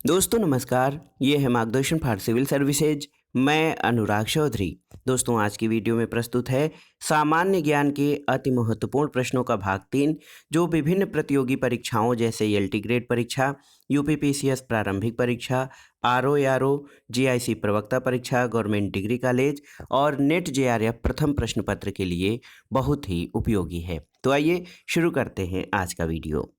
दोस्तों नमस्कार, ये है मार्गदर्शन फॉर सिविल सर्विसेज। मैं अनुराग चौधरी। दोस्तों आज की वीडियो में प्रस्तुत है सामान्य ज्ञान के अति महत्वपूर्ण प्रश्नों का भाग 3, जो विभिन्न प्रतियोगी परीक्षाओं जैसे एलटी ग्रेड परीक्षा, यूपीपीसीएस प्रारंभिक परीक्षा, आरओ जीआईसी प्रवक्ता परीक्षा, गवर्नमेंट डिग्री कॉलेज और नेट जेआरएफ प्रथम प्रश्न पत्र के लिए बहुत ही उपयोगी है। तो आइए शुरू करते हैं आज का वीडियो।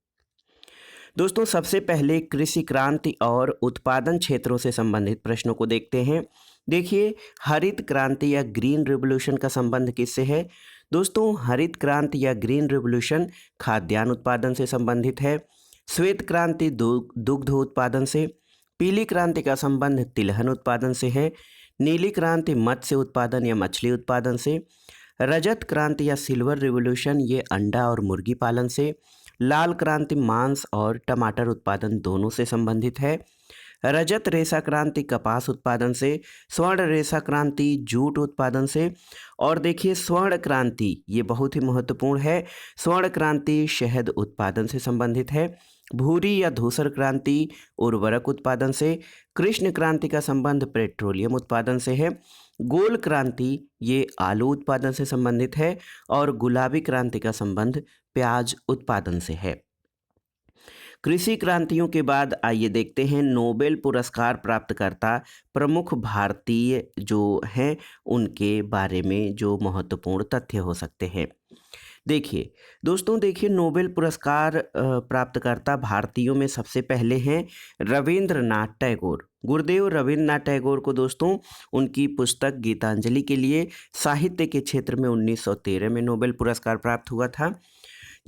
दोस्तों सबसे पहले कृषि क्रांति और उत्पादन क्षेत्रों से संबंधित प्रश्नों को देखते हैं। देखिए, हरित क्रांति या ग्रीन रिवॉल्यूशन का संबंध किससे है? दोस्तों हरित क्रांति या ग्रीन रिवॉल्यूशन खाद्यान्न उत्पादन से संबंधित है। श्वेत क्रांति दुग्ध उत्पादन से। पीली क्रांति का संबंध तिलहन उत्पादन से है। नीली क्रांति मत्स्य उत्पादन या मछली उत्पादन से। रजत क्रांति या सिल्वर रिवॉल्यूशन ये अंडा और मुर्गी पालन से। लाल क्रांति मांस और टमाटर उत्पादन दोनों से संबंधित है। रजत रेशा क्रांति कपास उत्पादन से। स्वर्ण रेशा क्रांति जूट उत्पादन से। और देखिए स्वर्ण क्रांति ये बहुत ही महत्वपूर्ण है। स्वर्ण क्रांति शहद उत्पादन से संबंधित है। भूरी या धूसर क्रांति उर्वरक उत्पादन से। कृष्ण क्रांति का संबंध पेट्रोलियम उत्पादन से है। गोल क्रांति ये आलू उत्पादन से संबंधित है। और गुलाबी क्रांति का संबंध प्याज उत्पादन से है। कृषि क्रांतियों के बाद आइए देखते हैं नोबेल पुरस्कार प्राप्तकर्ता प्रमुख भारतीय जो हैं उनके बारे में जो महत्वपूर्ण तथ्य हो सकते हैं। देखिए दोस्तों, देखिए नोबेल पुरस्कार प्राप्तकर्ता भारतीयों में सबसे पहले हैं रविंद्रनाथ टैगोर। गुरुदेव रविंद्रनाथ टैगोर को दोस्तों उनकी पुस्तक गीतांजलि के लिए साहित्य के क्षेत्र में 1913 में नोबेल पुरस्कार प्राप्त हुआ था।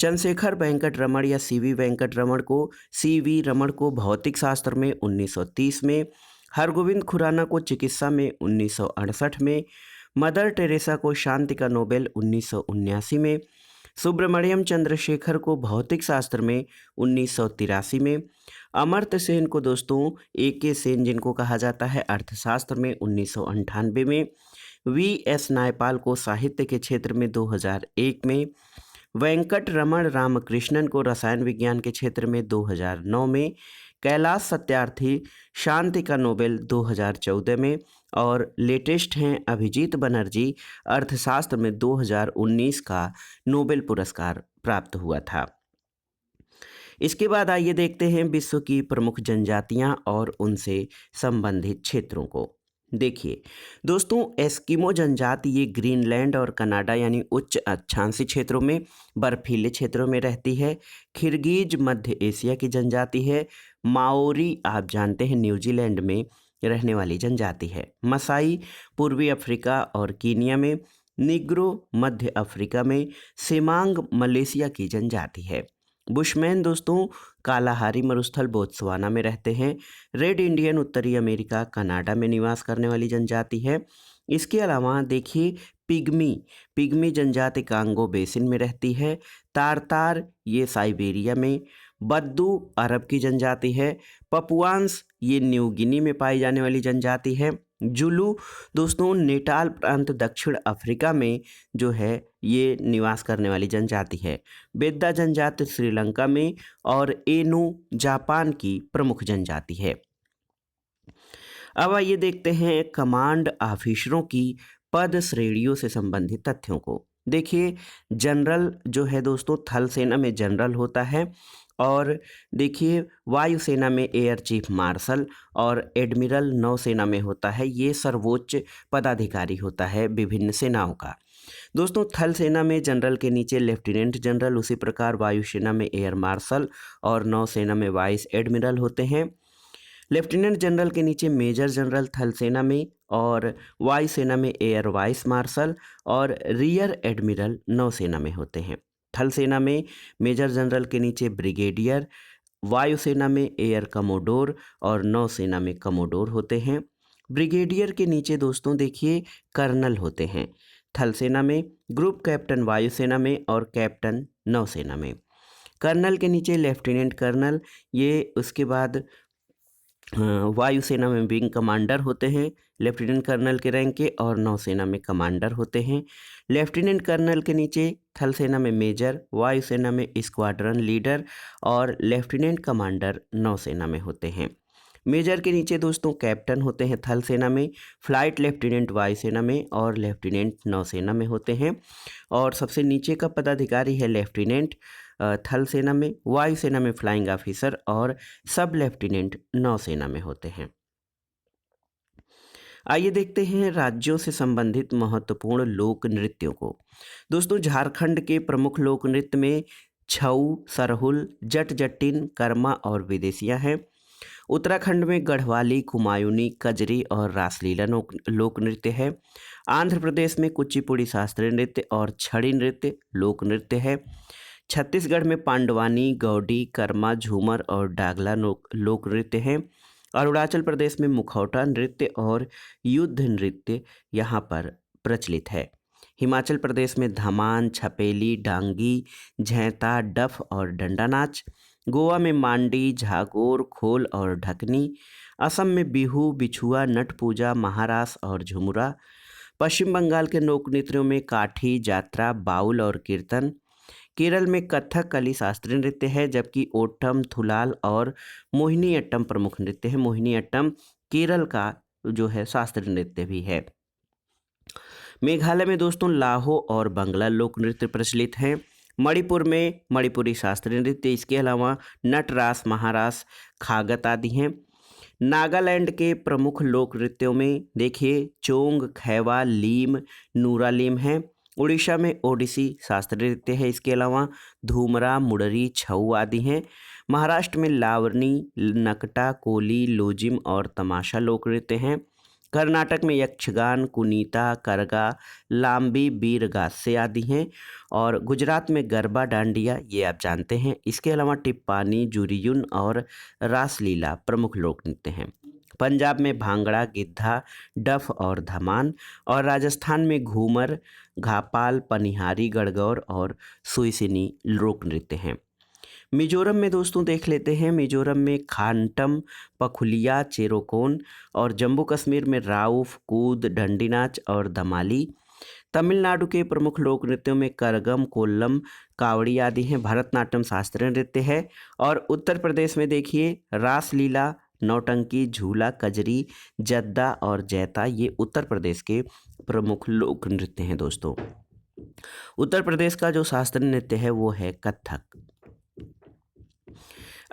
चंद्रशेखर वेंकट रमण या सीवी रमण को भौतिक शास्त्र में 1930 में। हरगोविंद खुराना को चिकित्सा में 1968 में। मदर टेरेसा को शांति का नोबेल 1979 में। सुब्रमण्यम चंद्रशेखर को भौतिक शास्त्र में 1983 में। अमर्त्य सेन को दोस्तों AK सेन जिनको कहा जाता है अर्थशास्त्र में 1998 में। VS नायपाल को साहित्य के क्षेत्र में 2001 में। वेंकट रमण रामकृष्णन को रसायन विज्ञान के क्षेत्र में 2009 में। कैलाश सत्यार्थी शांति का नोबेल 2014 में। और लेटेस्ट हैं अभिजीत बनर्जी, अर्थशास्त्र में 2019 का नोबेल पुरस्कार प्राप्त हुआ था। इसके बाद आइए देखते हैं विश्व की प्रमुख जनजातियां और उनसे संबंधित क्षेत्रों को। देखिए दोस्तों, एस्किमो जनजाति ये ग्रीनलैंड और कनाडा यानी उच्च अक्षांशीय क्षेत्रों में बर्फीले क्षेत्रों में रहती है। खिरगिज मध्य एशिया की जनजाति है। माओरी आप जानते हैं न्यूजीलैंड में रहने वाली जनजाति है। मसाई पूर्वी अफ्रीका और कीनिया में। निग्रो मध्य अफ्रीका में। सेमांग मलेशिया की जनजाति है। बुशमैन दोस्तों कालाहारी मरुस्थल बोत्सवाना में रहते हैं। रेड इंडियन उत्तरी अमेरिका कनाडा में निवास करने वाली जनजाति है। इसके अलावा देखिए पिग्मी जनजाति कांगो बेसिन में रहती है। तारतार ये साइबेरिया में। बद्दू अरब की जनजाति है। पपुआंस ये न्यू गिनी में पाई जाने वाली जनजाति है। जुलू दोस्तों नेटाल प्रांत दक्षिण अफ्रीका में जो है ये निवास करने वाली जनजाति है। बेद्दा जनजाति श्रीलंका में। और एनु जापान की प्रमुख जनजाति है। अब आइए देखते हैं कमांड ऑफिसरों की पद श्रेणियों से संबंधित तथ्यों को। देखिए जनरल जो है दोस्तों थल सेना में जनरल होता है। और देखिए वायुसेना में एयर चीफ मार्शल। और एडमिरल नौसेना में होता है ये सर्वोच्च पदाधिकारी होता है विभिन्न सेनाओं का। दोस्तों थल सेना में जनरल के नीचे लेफ्टिनेंट जनरल, उसी प्रकार वायुसेना में एयर मार्शल और नौसेना में वाइस एडमिरल होते हैं। लेफ्टिनेंट जनरल के नीचे मेजर जनरल थल सेना में। और वायुसेना में एयर वाइस मार्शल और रियर एडमिरल नौसेना में होते हैं। थल सेना में मेजर जनरल के नीचे ब्रिगेडियर, वायुसेना में एयर कमोडोर और नौसेना में कमोडोर होते हैं। ब्रिगेडियर के नीचे दोस्तों देखिए कर्नल होते हैं। थल सेना में ग्रुप कैप्टन वायुसेना में और कैप्टन नौसेना में। कर्नल के नीचे लेफ्टिनेंट कर्नल, ये उसके बाद वायुसेना में विंग कमांडर होते हैं लेफ्टिनेंट कर्नल के रैंक के। और नौसेना में कमांडर होते हैं। लेफ्टिनेंट कर्नल के नीचे थल सेना में मेजर, वायुसेना में स्क्वाड्रन लीडर और लेफ्टिनेंट कमांडर नौसेना में होते हैं। मेजर के नीचे दोस्तों कैप्टन होते हैं थल सेना में, फ्लाइट लेफ्टिनेंट वायुसेना में और लेफ्टिनेंट नौसेना में होते हैं। और सबसे नीचे का पदाधिकारी है लेफ्टिनेंट थल सेना में, वायुसेना में फ्लाइंग ऑफिसर और सब लेफ्टिनेंट नौसेना में होते हैं। आइए देखते हैं राज्यों से संबंधित महत्वपूर्ण लोक नृत्यों को। दोस्तों झारखंड के प्रमुख लोक नृत्य में छऊ, सरहुल, जट जटिन, कर्मा और विदेशियां हैं। उत्तराखंड में गढ़वाली, कुमायूनी, कजरी और रासलीला लोक नृत्य है। आंध्र प्रदेश में कुचिपुड़ी शास्त्रीय नृत्य और छड़ी नृत्य लोक नृत्य है। छत्तीसगढ़ में पांडवानी, गौडी, कर्मा, झूमर और डागला लोक नृत्य हैं। अरुणाचल प्रदेश में मुखौटा नृत्य और युद्ध नृत्य यहाँ पर प्रचलित है। हिमाचल प्रदेश में धमान, छपेली, डांगी, झैंता, डफ और डंडा नाच। गोवा में मांडी, झागोर, खोल और ढकनी। असम में बिहू, बिछुआ, नट पूजा, महारास और झुमुरा। पश्चिम बंगाल के लोक नृत्यों में काठी, जात्रा, बाउल और कीर्तन। केरल में कथकली शास्त्रीय नृत्य है, जबकि ओटम, थुलाल और मोहिनी अट्टम प्रमुख नृत्य है। मोहिनी अट्टम केरल का जो है शास्त्रीय नृत्य भी है। मेघालय में दोस्तों लाहो और बंगला लोक नृत्य प्रचलित हैं। मणिपुर में मणिपुरी शास्त्रीय नृत्य, इसके अलावा नटरास, महारास, खागत आदि हैं। नागालैंड के प्रमुख लोक नृत्यों में देखिए चोंग, खैवा, लीम, नूरालीम हैं। उड़ीसा में ओडिसी शास्त्रीय नृत्य है, इसके अलावा धूमरा, मुडरी, छऊ आदि हैं। महाराष्ट्र में लावनी, नकटा, कोली, लोजिम और तमाशा लोक नृत्य हैं। कर्नाटक में यक्षगान, कुनीता, करगा, लाम्बी, बीरगासे आदि हैं। और गुजरात में गरबा, डांडिया, ये आप जानते हैं। इसके अलावा टिप्पानी, जुरियुन और रासलीला प्रमुख लोक नृत्य हैं। पंजाब में भांगड़ा, गिद्धा, डफ और धमान। और राजस्थान में घूमर, घापाल, पनिहारी, गणगौर और सुइसिनी लोक नृत्य हैं। मिजोरम में दोस्तों देख लेते हैं, मिजोरम में खानटम, पखुलिया, चेरोकोन। और जम्मू कश्मीर में राउफ, कूद, डंडी नाच और दमाली। तमिलनाडु के प्रमुख लोक नृत्यों में करगम, कोल्लम, कावड़ी आदि हैं। भरतनाट्यम शास्त्रीय नृत्य है। और उत्तर प्रदेश में देखिए रासलीला, नौटंकी, झूला, कजरी, जद्दा और जैता, ये उत्तर प्रदेश के प्रमुख लोक नृत्य हैं दोस्तों। उत्तर प्रदेश का जो शास्त्रीय नृत्य है वो है कथक।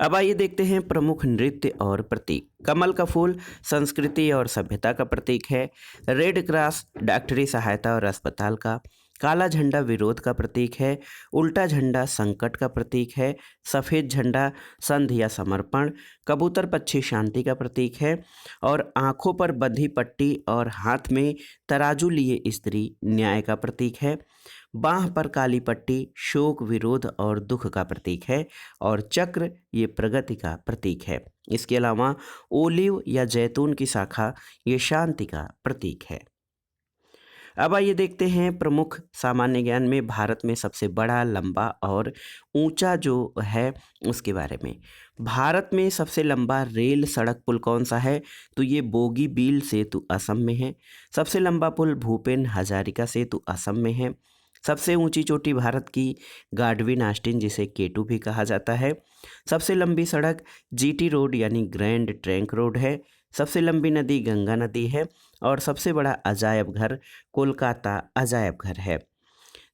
अब आइए देखते हैं प्रमुख नृत्य और प्रतीक। कमल का फूल संस्कृति और सभ्यता का प्रतीक है। रेड क्रॉस डॉक्टरी सहायता और अस्पताल का। काला झंडा विरोध का प्रतीक है। उल्टा झंडा संकट का प्रतीक है। सफ़ेद झंडा संध या समर्पण। कबूतर पक्षी शांति का प्रतीक है। और आँखों पर बंधी पट्टी और हाथ में तराजू लिए स्त्री न्याय का प्रतीक है। बाँह पर काली पट्टी शोक, विरोध और दुख का प्रतीक है। और चक्र ये प्रगति का प्रतीक है। इसके अलावा ओलिव या जैतून की शाखा ये शांति का प्रतीक है। अब आइए देखते हैं प्रमुख सामान्य ज्ञान में भारत में सबसे बड़ा, लंबा और ऊंचा जो है उसके बारे में। भारत में सबसे लंबा रेल सड़क पुल कौन सा है? तो ये बोगीबील सेतु असम में है। सबसे लंबा पुल भूपेन हजारिका सेतु असम में है। सबसे ऊंची चोटी भारत की गाडविन आस्टिन, जिसे केटू भी कहा जाता है। सबसे लंबी सड़क जीटी रोड यानी ग्रैंड ट्रंक रोड है। सबसे लंबी नदी गंगा नदी है। और सबसे बड़ा अजायब घर कोलकाता अजायब घर है।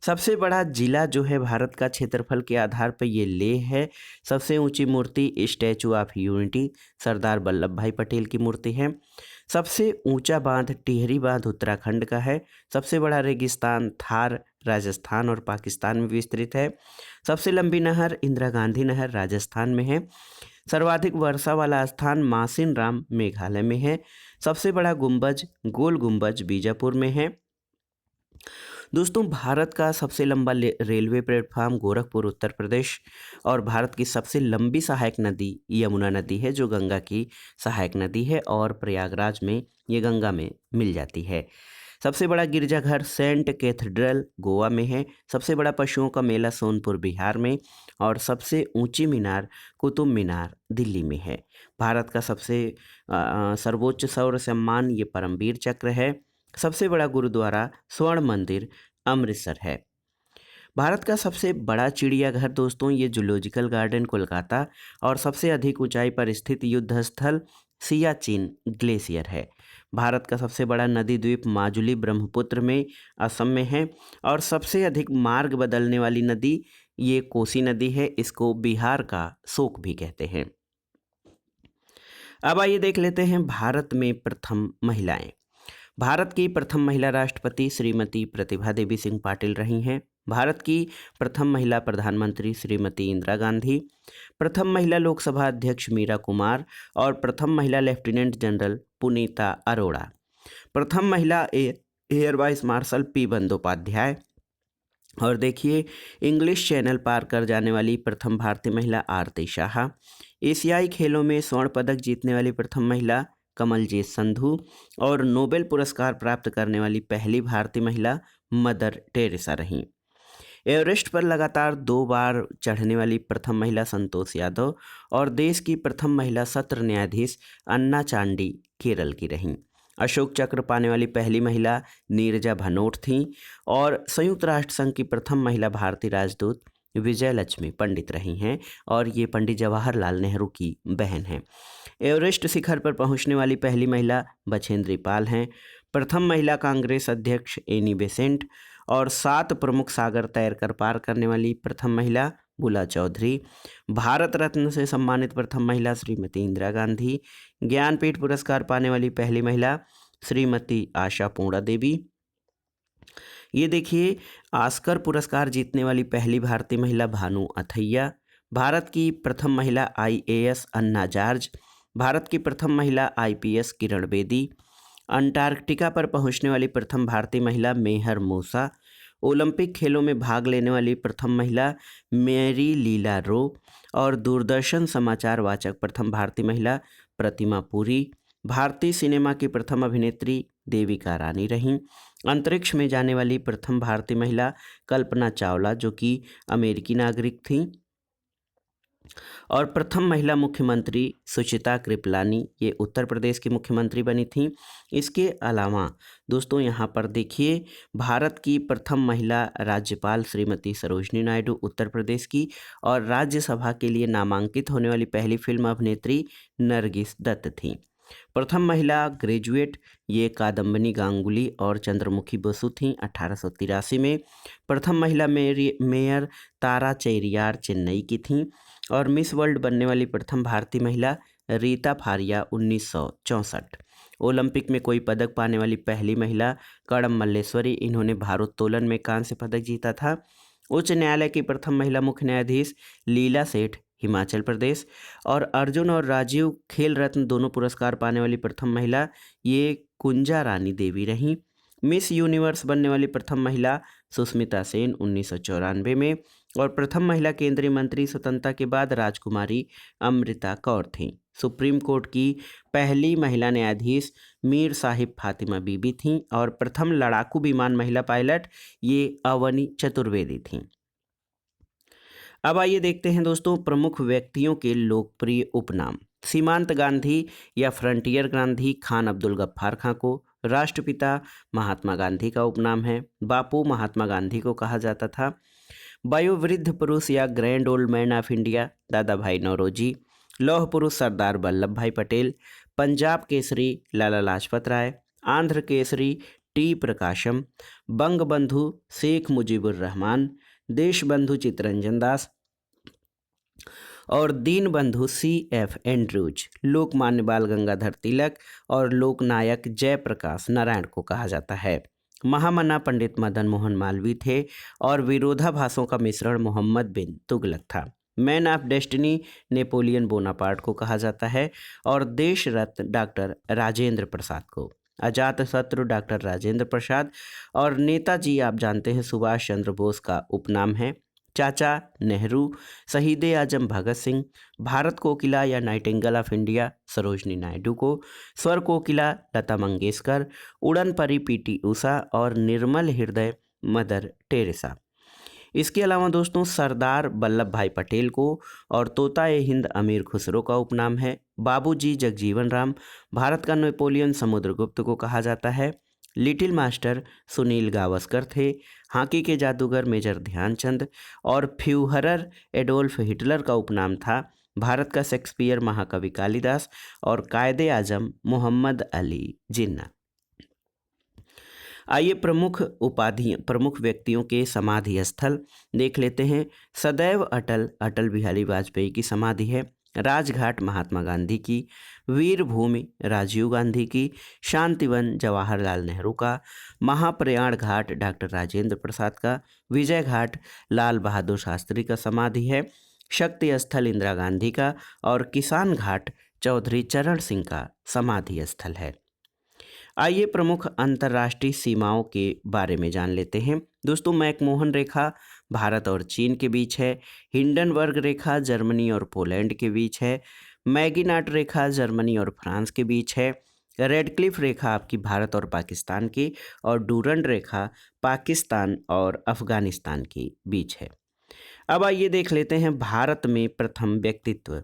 सबसे बड़ा जिला जो है भारत का क्षेत्रफल के आधार पर ये लेह है। सबसे ऊंची मूर्ति statue of unity Sardar Vallabh भाई पटेल की मूर्ति है। सबसे ऊंचा बांध टिहरी बांध उत्तराखंड का है। सबसे बड़ा रेगिस्तान थार राजस्थान और पाकिस्तान में विस्तृत है। सबसे लंबी नहर इंदिरा गांधी नहर राजस्थान में है। सर्वाधिक वर्षा वाला स्थान मासिन राम मेघालय में है। सबसे बड़ा गुंबज गोल गुंबज बीजापुर में है। दोस्तों भारत का सबसे लंबा रेलवे प्लेटफॉर्म गोरखपुर उत्तर प्रदेश। और भारत की सबसे लंबी सहायक नदी यमुना नदी है, जो गंगा की सहायक नदी है और प्रयागराज में ये गंगा में मिल जाती है। सबसे बड़ा गिरजाघर सेंट कैथेड्रल गोवा में है। सबसे बड़ा पशुओं का मेला सोनपुर बिहार में। और सबसे ऊंची मीनार कुतुब मीनार दिल्ली में है। भारत का सबसे सर्वोच्च सौर सम्मान ये परमवीर चक्र है। सबसे बड़ा गुरुद्वारा स्वर्ण मंदिर अमृतसर है। भारत का सबसे बड़ा चिड़ियाघर दोस्तों ये जूलॉजिकल गार्डन कोलकाता और सबसे अधिक ऊंचाई पर स्थित युद्ध स्थल सियाचिन ग्लेशियर है। भारत का सबसे बड़ा नदी द्वीप माजुली ब्रह्मपुत्र में असम में है और सबसे अधिक मार्ग बदलने वाली नदी ये कोसी नदी है। इसको बिहार का शोक भी कहते हैं। अब आइए देख लेते हैं भारत में प्रथम महिलाएं। भारत की प्रथम महिला राष्ट्रपति श्रीमती प्रतिभा देवी सिंह पाटिल रही हैं। भारत की प्रथम महिला प्रधानमंत्री श्रीमती इंदिरा गांधी, प्रथम महिला लोकसभा अध्यक्ष मीरा कुमार और प्रथम महिला लेफ्टिनेंट जनरल पुनीता अरोड़ा, प्रथम महिला air vice marshal P Bandopadhyay और देखिए इंग्लिश चैनल पार कर जाने वाली प्रथम भारतीय महिला आरती शाह, एशियाई खेलों में स्वर्ण पदक जीतने वाली प्रथम महिला कमलजीत संधू और नोबेल पुरस्कार प्राप्त करने वाली पहली भारतीय महिला मदर टेरेसा रहीं। एवरेस्ट पर लगातार 2 बार चढ़ने वाली प्रथम महिला संतोष यादव और देश की प्रथम महिला सत्र न्यायाधीश अन्ना चांडी केरल की रहीं। अशोक चक्र पाने वाली पहली महिला नीरजा भनोट थीं और संयुक्त राष्ट्र संघ की प्रथम महिला भारतीय राजदूत विजय लक्ष्मी पंडित रही हैं और ये पंडित जवाहरलाल नेहरू की बहन हैं। एवरेस्ट शिखर पर पहुंचने वाली पहली महिला बछेंद्री पाल हैं। प्रथम महिला कांग्रेस अध्यक्ष एनी बेसेंट और 7 प्रमुख सागर तैरकर पार करने वाली प्रथम महिला बुला चौधरी, भारत रत्न से सम्मानित प्रथम महिला श्रीमती इंदिरा गांधी, ज्ञानपीठ पुरस्कार पाने वाली पहली महिला श्रीमती आशा पूर्णा देवी। ये देखिए ऑस्कर पुरस्कार जीतने वाली पहली भारतीय महिला भानु अथैया, भारत की प्रथम महिला IAS अन्ना जॉर्ज, भारत की प्रथम महिला IPS किरण बेदी, अंटार्कटिका पर पहुंचने वाली प्रथम भारतीय महिला मेहर मूसा, ओलंपिक खेलों में भाग लेने वाली प्रथम महिला मेरी लीला रो और दूरदर्शन समाचार वाचक प्रथम भारतीय महिला प्रतिमा पुरी, भारतीय सिनेमा की प्रथम अभिनेत्री देविका रानी रहीं। अंतरिक्ष में जाने वाली प्रथम भारतीय महिला कल्पना चावला जो कि अमेरिकी नागरिक थीं और प्रथम महिला मुख्यमंत्री सुचिता कृपलानी ये उत्तर प्रदेश की मुख्यमंत्री बनी थीं। इसके अलावा दोस्तों यहाँ पर देखिए भारत की प्रथम महिला राज्यपाल श्रीमती सरोजनी नायडू उत्तर प्रदेश की और राज्यसभा के लिए नामांकित होने वाली पहली फिल्म अभिनेत्री नरगिस दत्त थीं। प्रथम महिला ग्रेजुएट ये कादम्बिनी गांगुली और चंद्रमुखी बसु थीं 1883 में। प्रथम महिला मेयर तारा चेरियार चेन्नई की थीं और मिस वर्ल्ड बनने वाली प्रथम भारतीय महिला रीता फारिया 1964। ओलंपिक में कोई पदक पाने वाली पहली महिला कड़म मल्लेश्वरी, इन्होंने भारोत्तोलन में कांस्य पदक जीता था। उच्च न्यायालय की प्रथम महिला मुख्य न्यायाधीश लीला सेठ हिमाचल प्रदेश और अर्जुन और राजीव खेल रत्न दोनों पुरस्कार पाने वाली प्रथम महिला ये कुंजा रानी देवी रहीं। मिस यूनिवर्स बनने वाली प्रथम महिला सुष्मिता सेन 1994 में और प्रथम महिला केंद्रीय मंत्री स्वतंत्रता के बाद राजकुमारी अमृता कौर थीं। सुप्रीम कोर्ट की पहली महिला न्यायाधीश मीर साहिब फातिमा बीबी थीं और प्रथम लड़ाकू विमान महिला पायलट ये अवनी चतुर्वेदी थीं। अब आइए देखते हैं दोस्तों प्रमुख व्यक्तियों के लोकप्रिय उपनाम। सीमांत गांधी या फ्रंटियर गांधी खान अब्दुल गफ्फार खां को राष्ट्रपिता महात्मा गांधी का उपनाम है। बापू महात्मा गांधी को कहा जाता था। वयोवृद्ध पुरुष या grand old man of India दादा भाई नौरोजी, लौह पुरुष सरदार वल्लभ भाई पटेल, पंजाब केसरी लाला लाजपत राय, आंध्र केसरी टी प्रकाशम, बंग बंधु शेख मुजीबुर रहमान, देश बंधु चित्तरंजन दास और दीन बंधु CF एंड्रूज, लोकमान्य बाल गंगाधर तिलक और लोकनायक जयप्रकाश नारायण को कहा जाता है। महामना पंडित मदन मोहन मालवीय थे और विरोधाभासों का मिश्रण मोहम्मद बिन तुगलक था। Man of destiny Napoleon Bonaparte को कहा जाता है और देश रत्न डॉक्टर राजेंद्र प्रसाद को, अजातशत्रु डॉक्टर राजेंद्र प्रसाद और नेताजी आप जानते हैं सुभाष चंद्र बोस का उपनाम है। चाचा नेहरू, शहीद आजम भगत सिंह, भारत कोकिला या Nightingale of India Sarojini Naidu को, स्वर कोकिला लता मंगेशकर, उड़न परी PT उषा और निर्मल हृदय मदर टेरेसा। इसके अलावा दोस्तों सरदार वल्लभ भाई पटेल को और तोता ए हिंद अमीर खुसरो का उपनाम है। बाबूजी जगजीवन राम, भारत का नेपोलियन समुद्रगुप्त को कहा जाता है। लिटिल मास्टर सुनील गावस्कर थे। हॉकी के जादूगर मेजर ध्यानचंद और फ्यूहरर एडोल्फ हिटलर का उपनाम था। भारत का शेक्सपियर महाकवि कालिदास और कायदे आजम मोहम्मद अली जिन्ना। आइए प्रमुख व्यक्तियों के समाधि स्थल देख लेते हैं। सदैव अटल अटल बिहारी वाजपेयी की समाधि है। राजघाट महात्मा गांधी की, वीर भूमि राजीव गांधी की, शांतिवन जवाहरलाल नेहरू का, महाप्रयाण घाट डॉक्टर राजेंद्र प्रसाद का, विजय घाट लाल बहादुर शास्त्री का समाधि है, शक्ति स्थल इंदिरा गांधी का और किसान घाट चौधरी चरण सिंह का समाधि स्थल है। आइए प्रमुख अंतर्राष्ट्रीय सीमाओं के बारे में जान लेते हैं। दोस्तों, मैकमोहन रेखा भारत और चीन के बीच है। हिंडनबर्ग रेखा जर्मनी और पोलैंड के बीच है। मैगिनाट रेखा जर्मनी और फ्रांस के बीच है। रेडक्लिफ रेखा आपकी भारत और पाकिस्तान की, और डूरंड रेखा पाकिस्तान और अफगानिस्तान के बीच है। अब आइए देख लेते हैं भारत में प्रथम व्यक्तित्व।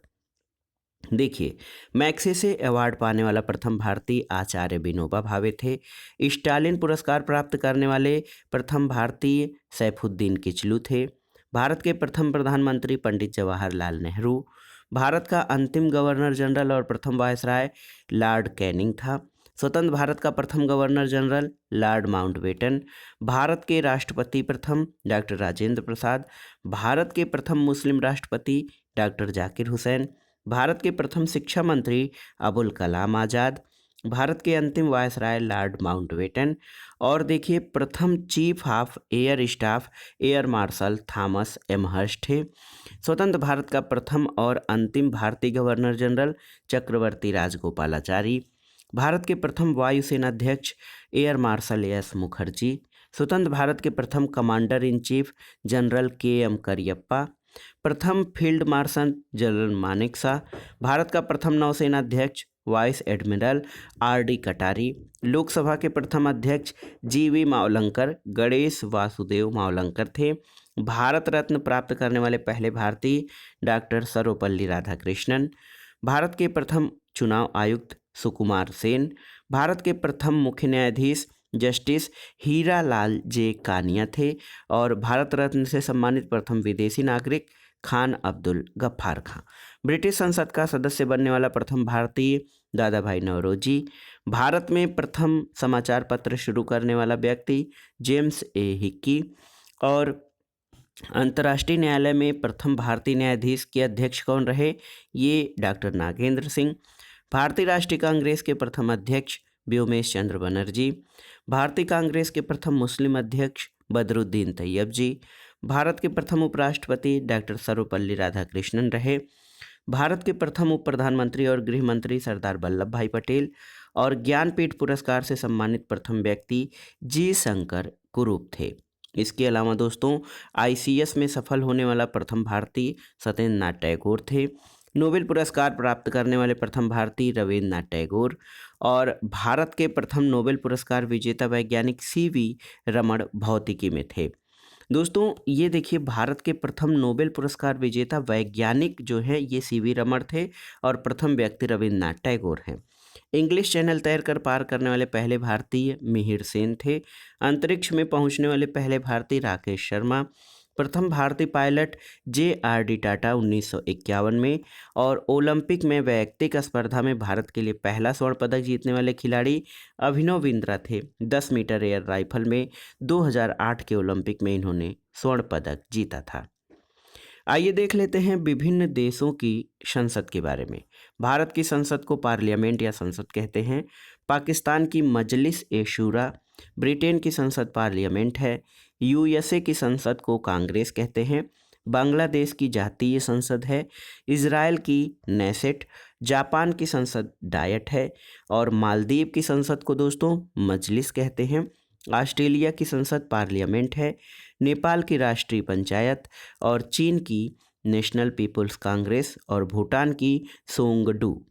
देखिए, मैग्सेसे अवार्ड पाने वाला प्रथम भारतीय आचार्य विनोबा भावे थे। स्टालिन पुरस्कार प्राप्त करने वाले प्रथम भारतीय सैफुद्दीन किचलू थे। भारत के प्रथम प्रधानमंत्री पंडित जवाहरलाल नेहरू। भारत का अंतिम गवर्नर जनरल और प्रथम वायसराय लॉर्ड कैनिंग था। स्वतंत्र भारत का प्रथम governor general Lord Mountbatten. Bharat के राष्ट्रपति प्रथम डॉक्टर राजेंद्र प्रसाद। भारत के प्रथम मुस्लिम राष्ट्रपति डॉक्टर जाकिर हुसैन। भारत के प्रथम शिक्षा मंत्री अबुल कलाम आज़ाद। भारत के अंतिम वायसराय लॉर्ड माउंटबेटन। और देखिए, प्रथम chief of air staff air marshal Thomas Elmhirst थे। स्वतंत्र भारत का प्रथम और अंतिम भारतीय गवर्नर जनरल चक्रवर्ती राजगोपालाचारी। भारत के प्रथम वायुसेना अध्यक्ष एयर मार्शल एस मुखर्जी। स्वतंत्र भारत के प्रथम कमांडर इन चीफ जनरल के एम करियप्पा। प्रथम field marshal general Manekshaw. Bharat का प्रथम नौसेना अध्यक्ष वाइस एडमिरल आर डी कटारी। लोकसभा के प्रथम अध्यक्ष जी वी मावलंकर गणेश वासुदेव मावलंकर थे। भारत रत्न प्राप्त करने वाले पहले भारतीय डॉक्टर सर्वपल्ली राधाकृष्णन। भारत के प्रथम चुनाव आयुक्त सुकुमार सेन। भारत के प्रथम मुख्य न्यायाधीश जस्टिस हीरा लाल जे कानिया थे। और भारत रत्न से सम्मानित प्रथम विदेशी नागरिक खान अब्दुल गफ्फार खां। ब्रिटिश संसद का सदस्य बनने वाला प्रथम भारतीय दादा भाई नौरोजी। भारत में प्रथम समाचार पत्र शुरू करने वाला व्यक्ति जेम्स ए हिक्की। और अंतर्राष्ट्रीय न्यायालय में प्रथम भारतीय न्यायाधीश के अध्यक्ष कौन रहे? ये डॉक्टर नागेंद्र सिंह। भारतीय राष्ट्रीय कांग्रेस के प्रथम अध्यक्ष व्योमेश चंद्र बनर्जी। भारतीय कांग्रेस के प्रथम मुस्लिम अध्यक्ष बदरुद्दीन तैयब जी। भारत के प्रथम उपराष्ट्रपति डॉक्टर सर्वपल्ली राधाकृष्णन रहे। भारत के प्रथम उप प्रधानमंत्री और गृह मंत्री सरदार वल्लभ भाई पटेल। और ज्ञानपीठ पुरस्कार से सम्मानित प्रथम व्यक्ति जी शंकर कुरूप थे। इसके अलावा दोस्तों, आईसीएस में सफल होने वाला प्रथम भारतीय सत्येंद्र नाथ टैगोर थे। नोबेल पुरस्कार प्राप्त करने वाले प्रथम भारतीय रविन्द्रनाथ टैगोर। और भारत के प्रथम नोबेल पुरस्कार विजेता वैज्ञानिक सीवी रमण भौतिकी में थे। दोस्तों, ये देखिए, भारत के प्रथम नोबेल पुरस्कार विजेता वैज्ञानिक जो है ये सीवी रमण थे और प्रथम व्यक्ति रविन्द्रनाथ टैगोर हैं। इंग्लिश चैनल तैरकर पार करने वाले पहले भारतीय मिहिर सेन थे। अंतरिक्ष में पहुंचने वाले पहले भारतीय राकेश शर्मा। प्रथम भारतीय पायलट जे.आर.डी. टाटा 1951 में। और ओलंपिक में वैयक्तिक स्पर्धा में भारत के लिए पहला स्वर्ण पदक जीतने वाले खिलाड़ी अभिनव बिंद्रा थे। 10 मीटर एयर राइफल में 2008 के ओलंपिक में इन्होंने स्वर्ण पदक जीता था। आइए देख लेते हैं विभिन्न देशों की संसद के बारे में। भारत की संसद को पार्लियामेंट या संसद कहते हैं। पाकिस्तान की मजलिस ए शूरा। ब्रिटेन की संसद पार्लियामेंट है। यूएसए की संसद को कांग्रेस कहते हैं। बांग्लादेश की जातीय संसद है। इजराइल की नेसेट। जापान की संसद डायट है। और मालदीव की संसद को दोस्तों मजलिस कहते हैं। ऑस्ट्रेलिया की संसद पार्लियामेंट है। नेपाल की राष्ट्रीय पंचायत। और चीन की नेशनल पीपुल्स कांग्रेस। और भूटान की सोंगडू।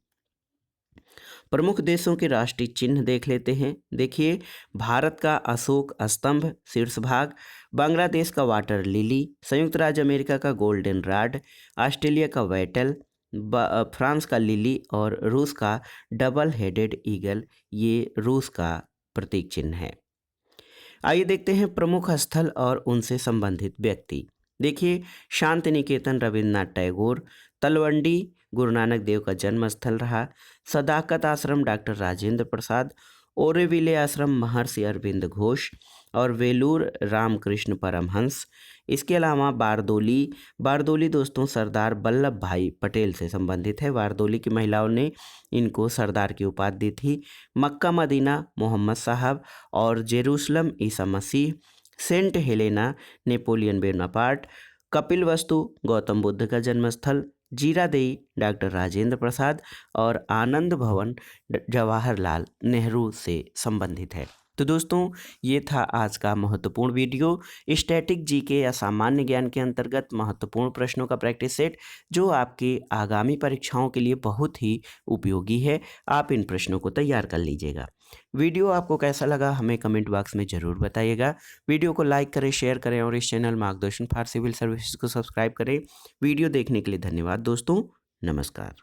प्रमुख देशों के राष्ट्रीय चिन्ह देख लेते हैं। देखिए, भारत का अशोक स्तंभ शीर्ष भाग। बांग्लादेश का वाटर लिली। संयुक्त राज्य अमेरिका का गोल्डन रॉड। ऑस्ट्रेलिया का वैटल। फ्रांस का लिली। और रूस का डबल हेडेड ईगल, ये रूस का प्रतीक चिन्ह है। आइए देखते हैं प्रमुख स्थल और उनसे संबंधित व्यक्ति। देखिए, शांति निकेतन रविन्द्रनाथ टैगोर, तलवंडी गुरु नानक देव का जन्म स्थल रहा, सदाकत आश्रम डॉक्टर राजेंद्र प्रसाद, ओरेविले आश्रम महर्षि अरविंद घोष और वेलूर रामकृष्ण परमहंस। इसके अलावा बारदोली, बारदोली दोस्तों सरदार वल्लभ भाई पटेल से संबंधित है। बारदोली की महिलाओं ने इनको सरदार की उपाधि दी थी। मक्का मदीना मोहम्मद साहब और जेरूसलम ईसा मसीह, Saint Helena Napoleon Bonaparte, Kapilavastu Gautam Buddha का जन्मस्थल, जीरादेई डॉक्टर राजेंद्र प्रसाद और आनंद भवन जवाहरलाल नेहरू से संबंधित है। तो दोस्तों, ये था आज का महत्वपूर्ण वीडियो, स्टैटिक जीके या सामान्य ज्ञान के अंतर्गत महत्वपूर्ण प्रश्नों का प्रैक्टिस सेट, जो आपकी आगामी परीक्षाओं के लिए बहुत ही उपयोगी है। आप इन प्रश्नों को तैयार कर लीजिएगा। वीडियो आपको कैसा लगा हमें कमेंट बॉक्स में ज़रूर बताइएगा। वीडियो को लाइक करें, शेयर करें और इस चैनल मार्गदर्शन फॉर सिविल सर्विसेज को सब्सक्राइब करें। वीडियो देखने के लिए धन्यवाद दोस्तों। नमस्कार।